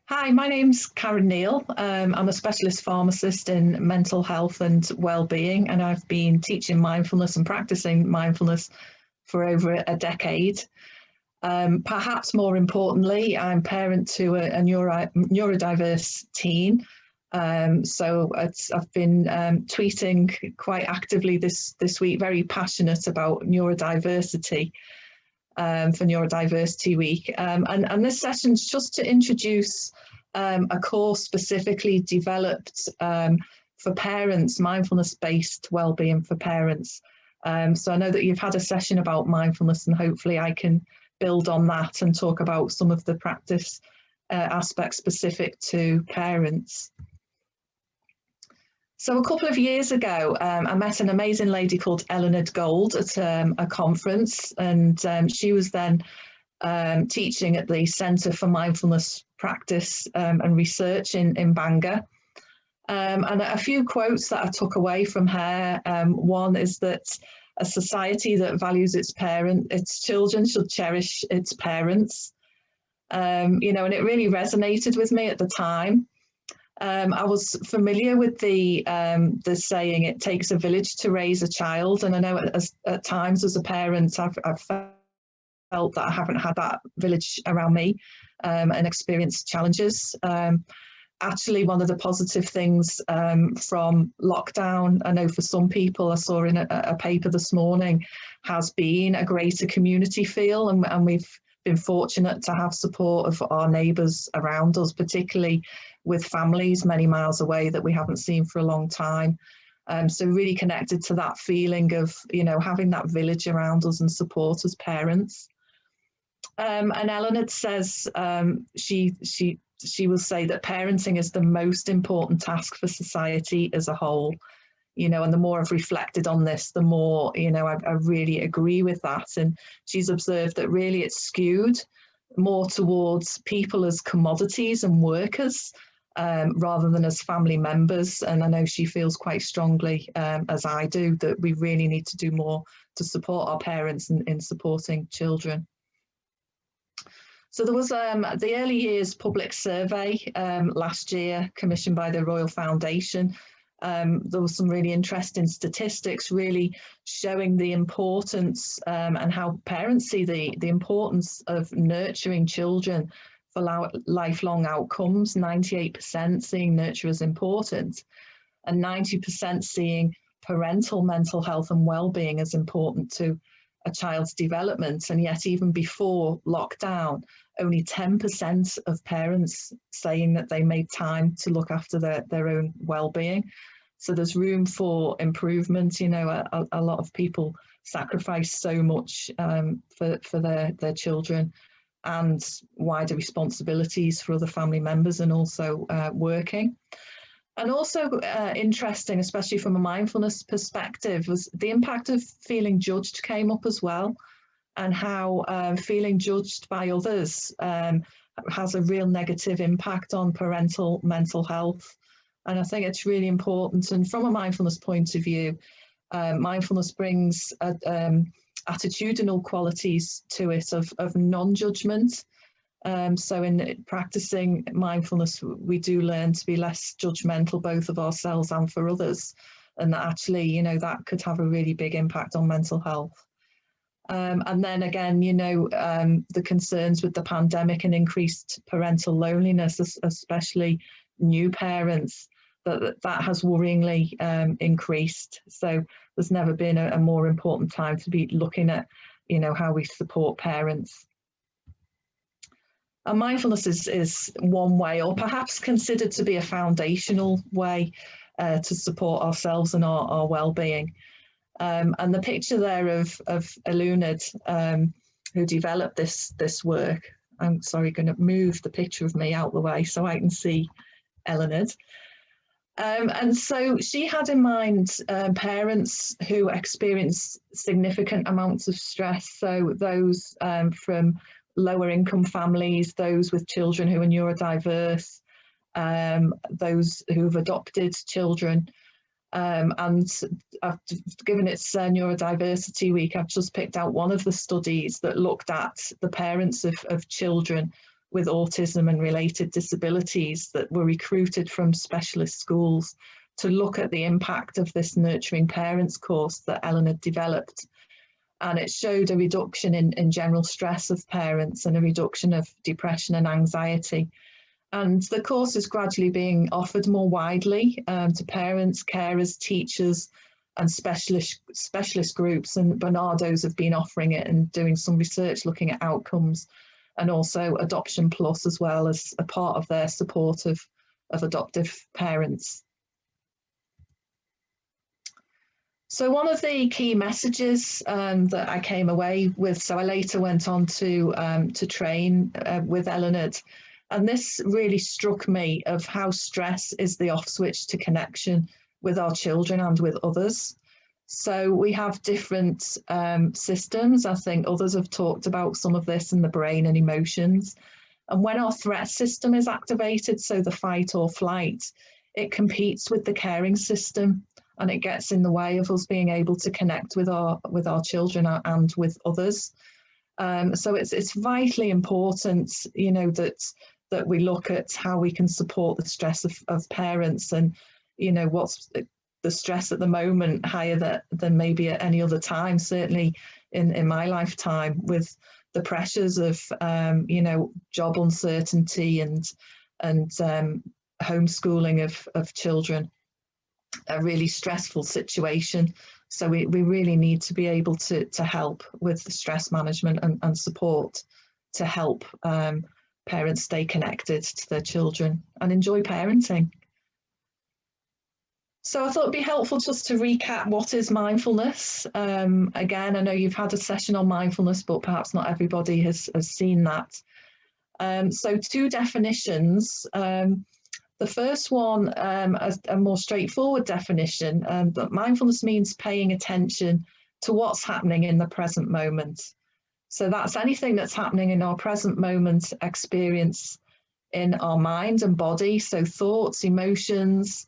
Hi, my name's Karen Neal. I'm a specialist pharmacist in mental health and well-being, and I've been teaching mindfulness and practicing mindfulness for over a decade. Perhaps more importantly, I'm parent to a neurodiverse teen. I've been tweeting quite actively this week, very passionate about neurodiversity for Neurodiversity Week. And this session's just to introduce a course specifically developed for parents, mindfulness-based wellbeing for parents. So I know that you've had a session about mindfulness, and hopefully I can build on that and talk about some of the practice aspects specific to parents. So a couple of years ago, I met an amazing lady called Eleanor Gold at a conference, and she was then teaching at the Centre for Mindfulness Practice and Research in Bangor. And a few quotes that I took away from her. One is that a society that values its children should cherish its parents. And it really resonated with me at the time. I was familiar with the saying, it takes a village to raise a child. And I know at times as a parent, I've felt that I haven't had that village around me and experienced challenges. Actually, one of the positive things from lockdown, I know for some people, I saw in a paper this morning, has been a greater community feel. And we've been fortunate to have support of our neighbours around us, particularly with families many miles away that we haven't seen for a long time. So really connected to that feeling of, having that village around us and support as parents. And Eleanor says she will say that parenting is the most important task for society as a whole. And the more I've reflected on this, the more, I really agree with that. And she's observed that really it's skewed more towards people as commodities and workers rather than as family members. And I know she feels quite strongly, as I do, that we really need to do more to support our parents in supporting children. So there was the Early Years Public Survey last year, commissioned by the Royal Foundation. There was some really interesting statistics really showing the importance and how parents see the importance of nurturing children for lifelong outcomes. 98% seeing nurture as important, and 90% seeing parental mental health and well-being as important to a child's development. And yet even before lockdown, only 10% of parents saying that they made time to look after their own well-being. So there's room for improvement. A lot of people sacrifice so much for their children and wider responsibilities for other family members, and also working. And also interesting, especially from a mindfulness perspective, was the impact of feeling judged came up as well, and how feeling judged by others has a real negative impact on parental mental health. And I think it's really important. And from a mindfulness point of view, mindfulness brings attitudinal qualities to it of non-judgment. So in practicing mindfulness, we do learn to be less judgmental, both of ourselves and for others. And that actually, that could have a really big impact on mental health. And then again, the concerns with the pandemic and increased parental loneliness, especially new parents, that has worryingly increased. So there's never been a more important time to be looking at, how we support parents. And mindfulness is one way, or perhaps considered to be a foundational way to support ourselves and our well-being. And the picture there of Eluned, who developed this work, I'm sorry, going to move the picture of me out the way so I can see Eleanor. And so she had in mind parents who experience significant amounts of stress. So those from lower income families, those with children who are neurodiverse, those who've adopted children. And given it's Neurodiversity Week, I've just picked out one of the studies that looked at the parents of children with autism and related disabilities that were recruited from specialist schools to look at the impact of this Nurturing Parents course that Ellen had developed. And it showed a reduction in general stress of parents and a reduction of depression and anxiety. And the course is gradually being offered more widely to parents, carers, teachers, and specialist groups. And Barnardo's have been offering it and doing some research looking at outcomes, and also Adoption Plus as well as a part of their support of adoptive parents. So one of the key messages that I came away with, so I later went on to train with Eleanor, and this really struck me of how stress is the off switch to connection with our children and with others. So we have different systems. I think others have talked about some of this in the brain and emotions. And when our threat system is activated, so the fight or flight, it competes with the caring system, and it gets in the way of us being able to connect with our children and with others. So it's vitally important, you know, that we look at how we can support the stress of parents, and, you know, what's the stress at the moment higher than maybe at any other time, certainly in my lifetime, with the pressures of, you know, job uncertainty and homeschooling of children. A really stressful situation. So we really need to be able to help with the stress management and support to help parents stay connected to their children and enjoy parenting. So I thought it'd be helpful just to recap what is mindfulness. Again, I know you've had a session on mindfulness, but perhaps not everybody has seen that. So two definitions. The first one, a more straightforward definition, that mindfulness means paying attention to what's happening in the present moment. So that's anything that's happening in our present moment experience in our mind and body, so thoughts, emotions,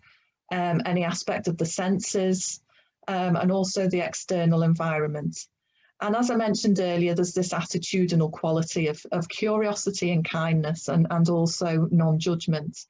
any aspect of the senses, and also the external environment. And as I mentioned earlier, there's this attitudinal quality of curiosity and kindness, and also non-judgment.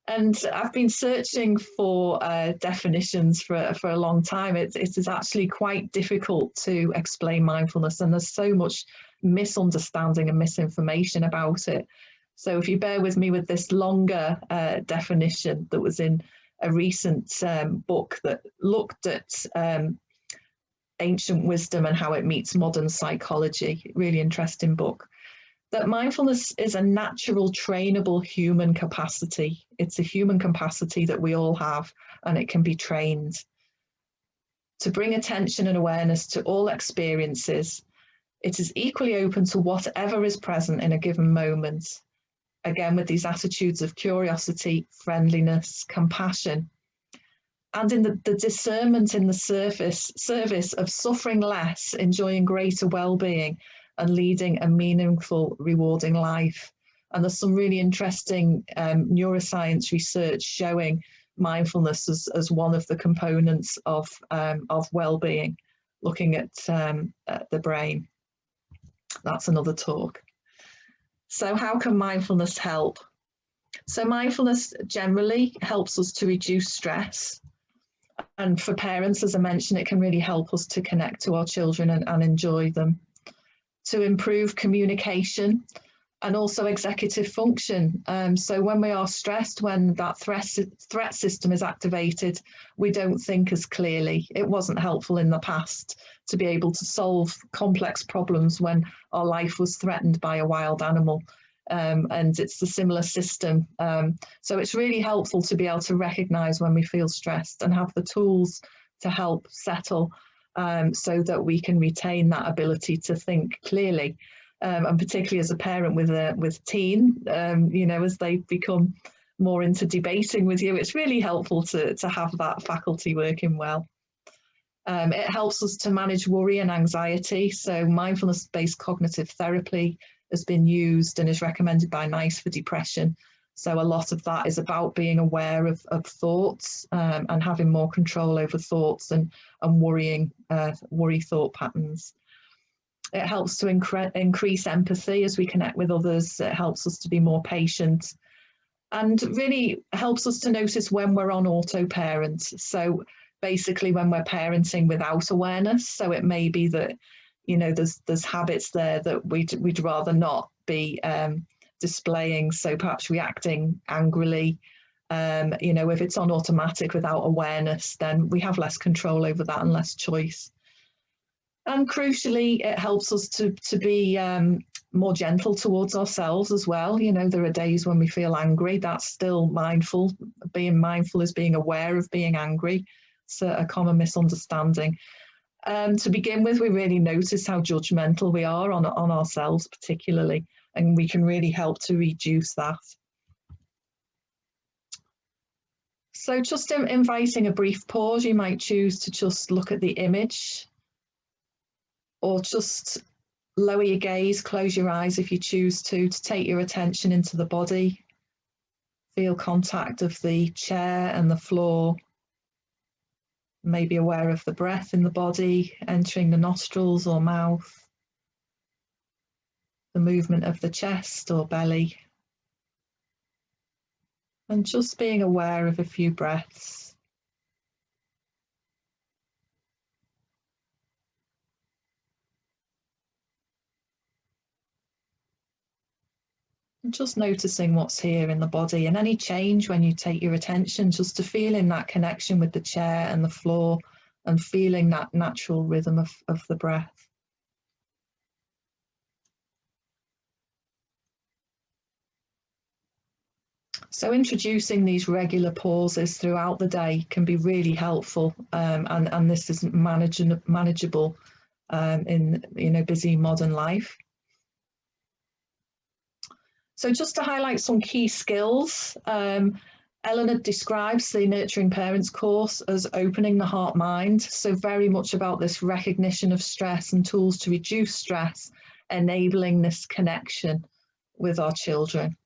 And I've been searching for definitions for a long time. It is actually quite difficult to explain mindfulness, and there's so much misunderstanding and misinformation about it. So if you bear with me with this longer definition that was in a recent book that looked at ancient wisdom and how it meets modern psychology, really interesting book. That mindfulness is a natural, trainable human capacity. It's a human capacity that we all have, and it can be trained to bring attention and awareness to all experiences. It is equally open to whatever is present in a given moment. Again, with these attitudes of curiosity, friendliness, compassion, and in the discernment in the service of suffering less, enjoying greater well-being, and leading a meaningful, rewarding life. And there's some really interesting neuroscience research showing mindfulness as one of the components of well-being, looking at the brain. That's another talk. So how can mindfulness help? So mindfulness generally helps us to reduce stress. And for parents, as I mentioned, it can really help us to connect to our children and enjoy them, to improve communication and also executive function. So when we are stressed, when that threat system is activated, we don't think as clearly. It wasn't helpful in the past to be able to solve complex problems when our life was threatened by a wild animal. And it's a similar system. So it's really helpful to be able to recognize when we feel stressed and have the tools to help settle, so that we can retain that ability to think clearly, and particularly as a parent with teen, you know, as they become more into debating with you, it's really helpful to have that faculty working well. It helps us to manage worry and anxiety. So mindfulness-based cognitive therapy has been used and is recommended by NICE for depression. So a lot of that is about being aware of thoughts, and having more control over thoughts and worry thought patterns. It helps to increase empathy as we connect with others. It helps us to be more patient and really helps us to notice when we're on auto parent. So basically when we're parenting without awareness. So it may be that, you know, there's habits there that we'd rather not be displaying. So perhaps reacting angrily. You know, if it's on automatic without awareness, then we have less control over that and less choice. And crucially, it helps us to be more gentle towards ourselves as well. You know, there are days when we feel angry. That's still mindful. Being mindful is being aware of being angry. It's a common misunderstanding. To begin with, we really notice how judgmental we are on ourselves particularly, and we can really help to reduce that. So just inviting a brief pause, you might choose to just look at the image, or just lower your gaze, close your eyes if you choose to take your attention into the body. Feel contact of the chair and the floor. Maybe aware of the breath in the body, entering the nostrils or mouth. The movement of the chest or belly. And just being aware of a few breaths. Just noticing what's here in the body, and any change when you take your attention just to feeling that connection with the chair and the floor and feeling that natural rhythm of the breath. So introducing these regular pauses throughout the day can be really helpful, and this is manageable in, you know, busy modern life. So just to highlight some key skills, Eleanor describes the Nurturing Parents course as opening the heart-mind. So very much about this recognition of stress and tools to reduce stress, enabling this connection with our children.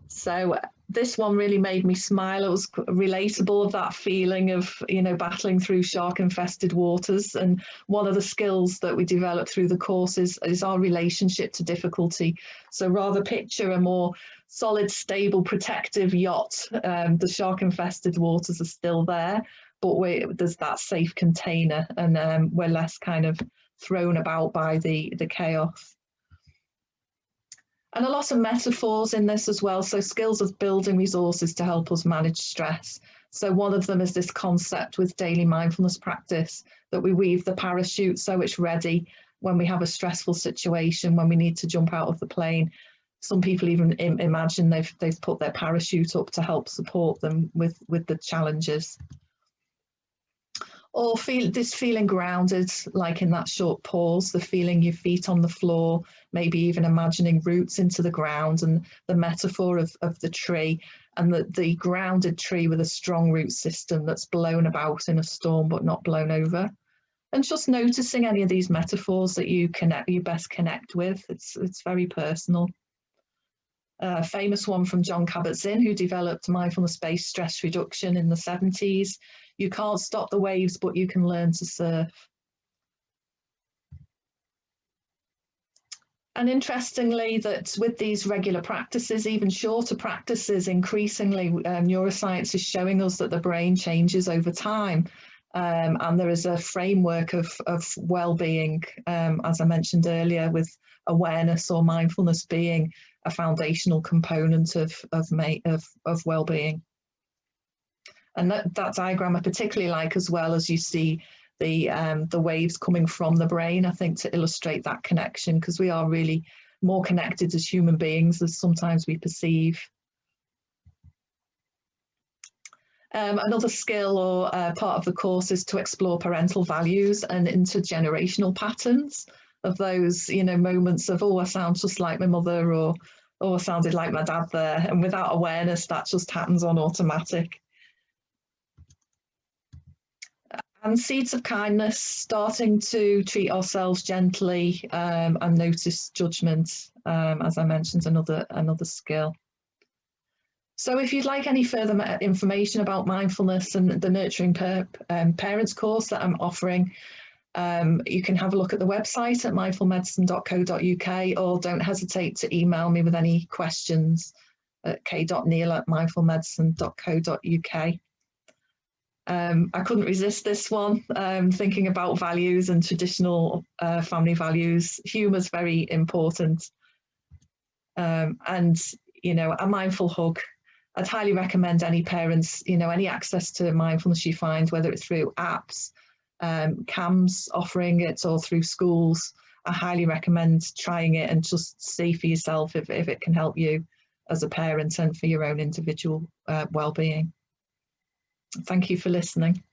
So this one really made me smile. It was relatable, of that feeling of, you know, battling through shark-infested waters. And one of the skills that we develop through the course is our relationship to difficulty. So rather picture a more solid, stable, protective yacht. The shark-infested waters are still there, but there's that safe container, and we're less kind of thrown about by the chaos. And a lot of metaphors in this as well. So skills of building resources to help us manage stress. So one of them is this concept with daily mindfulness practice that we weave the parachute so it's ready when we have a stressful situation, when we need to jump out of the plane. Some people even imagine they've put their parachute up to help support them with the challenges. Or feeling grounded, like in that short pause, the feeling your feet on the floor, maybe even imagining roots into the ground, and the metaphor of the tree, and the grounded tree with a strong root system that's blown about in a storm but not blown over. And just noticing any of these metaphors that you best connect with. It's very personal. A famous one from Jon Kabat-Zinn, who developed mindfulness-based stress reduction in the 70s. You can't stop the waves, but you can learn to surf. And interestingly, that with these regular practices, even shorter practices, increasingly neuroscience is showing us that the brain changes over time. And there is a framework of well-being, as I mentioned earlier, with awareness or mindfulness being a foundational component of well-being. And that diagram I particularly like, as well, as you see the waves coming from the brain, I think, to illustrate that connection, because we are really more connected as human beings as sometimes we perceive. Another skill or part of the course is to explore parental values and intergenerational patterns of those, you know, moments of, oh, I sound just like my mother, or oh, I sounded like my dad there. And without awareness, that just happens on automatic. And seeds of kindness, starting to treat ourselves gently and notice judgment, as I mentioned, another skill. So if you'd like any further information about mindfulness and the Nurturing Parents course that I'm offering, you can have a look at the website at mindfulmedicine.co.uk, or don't hesitate to email me with any questions at k.neil@mindfulmedicine.co.uk. I couldn't resist this one, thinking about values and traditional family values. Humour is very important. And, you know, a mindful hug. I'd highly recommend any parents, you know, any access to mindfulness you find, whether it's through apps, CAMS offering it, or through schools. I highly recommend trying it and just see for yourself if it can help you as a parent and for your own individual well-being. Thank you for listening.